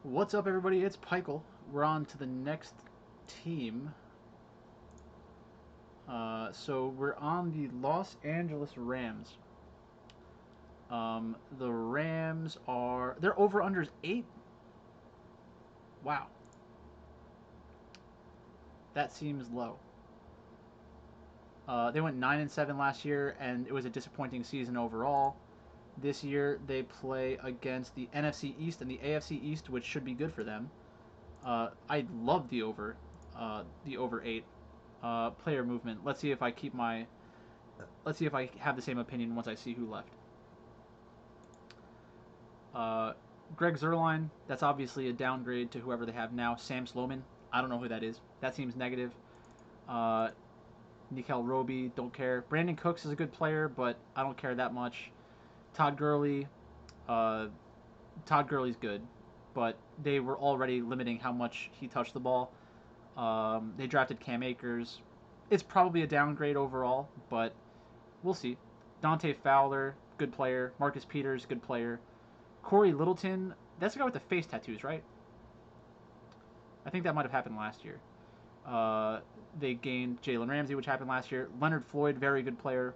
What's up, everybody? It's Pichael. We're on to the next team. So we're on the Los Angeles Rams. The Rams they're over-unders 8. Wow. That seems low. They went 9-7 last year, and it was a disappointing season overall. This year they play against the NFC East and the AFC East, which should be good for them. I love the over 8. Player movement. Let's see if I have the same opinion once I see who left. Greg Zuerlein, that's obviously a downgrade to whoever they have now. Sam Sloman, I don't know who that is. That seems negative. Nikel Roby, don't care. Brandon Cooks is a good player, but I don't care that much. Todd Gurley, Todd Gurley's good, but they were already limiting how much he touched the ball. They drafted Cam Akers. It's probably a downgrade overall, but we'll see. Dante Fowler, good player. Marcus Peters, good player. Corey Littleton, that's the guy with the face tattoos, right? I think that might have happened last year. They gained Jalen Ramsey, which happened last year. Leonard Floyd, very good player.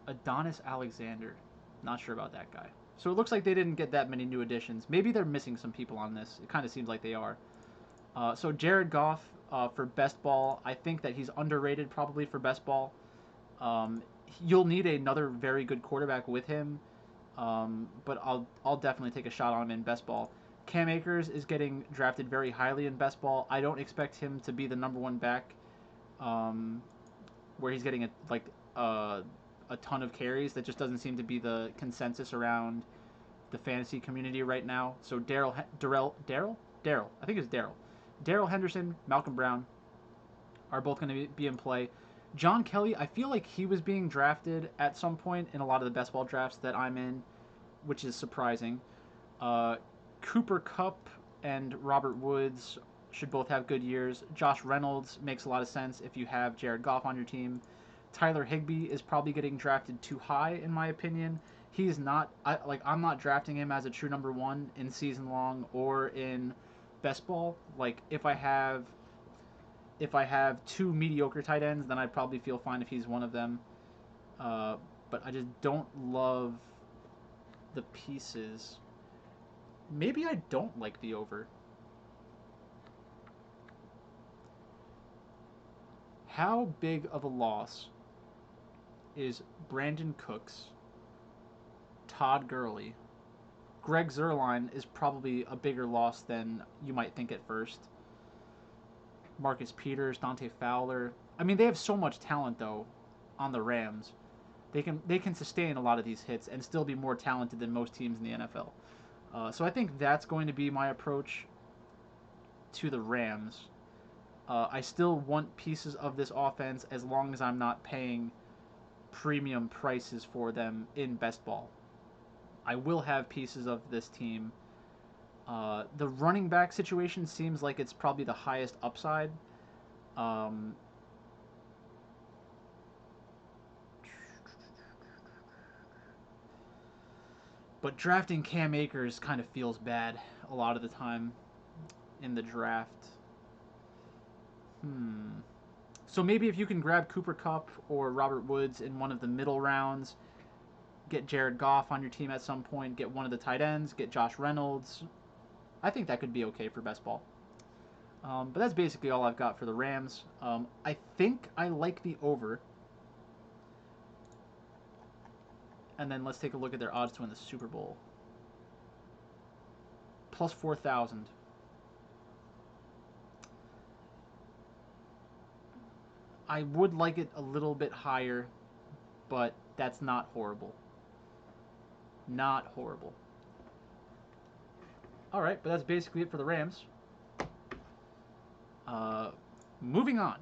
Adonis Alexander, not sure about that guy. So it looks like they didn't get that many new additions. Maybe they're missing some people on this. It kind of seems like they are. So Jared Goff for best ball, I think that he's underrated probably for best ball. You'll need another very good quarterback with him, but I'll definitely take a shot on him in best ball. Cam Akers is getting drafted very highly in best ball. I don't expect him to be the number one back, where he's getting a ton of carries. That just doesn't seem to be the consensus around the fantasy community right now. So Daryl, I think it's Daryl Henderson, Malcolm Brown are both going to be in play. John Kelly, I feel like he was being drafted at some point in a lot of the best ball drafts that I'm in, which is surprising. Cooper Kupp and Robert Woods should both have good years. Josh Reynolds makes a lot of sense if you have Jared Goff on your team. Tyler Higbee is probably getting drafted too high, in my opinion. He's not I'm not drafting him as a true number one in season long or in best ball. Like if I have two mediocre tight ends, then I'd probably feel fine if he's one of them. But I just don't love the pieces. Maybe I don't like the over. How big of a loss is Brandon Cooks, Todd Gurley? Greg Zuerlein is probably a bigger loss than you might think at first. Marcus Peters, Dante Fowler. I mean, they have so much talent though on the Rams. They can sustain a lot of these hits and still be more talented than most teams in the NFL. So I think that's going to be my approach to the Rams. I still want pieces of this offense as long as I'm not paying premium prices for them in best ball. I will have pieces of this team. The running back situation seems like it's probably the highest upside. But drafting Cam Akers kind of feels bad a lot of the time in the draft. So maybe if you can grab Cooper Kupp or Robert Woods in one of the middle rounds, get Jared Goff on your team at some point, get one of the tight ends, get Josh Reynolds, I think that could be okay for best ball. But that's basically all I've got for the Rams. I think I like the over. And then let's take a look at their odds to win the Super Bowl. Plus 4,000. I would like it a little bit higher, but that's not horrible. Not horrible. Alright, but that's basically it for the Rams. Moving on.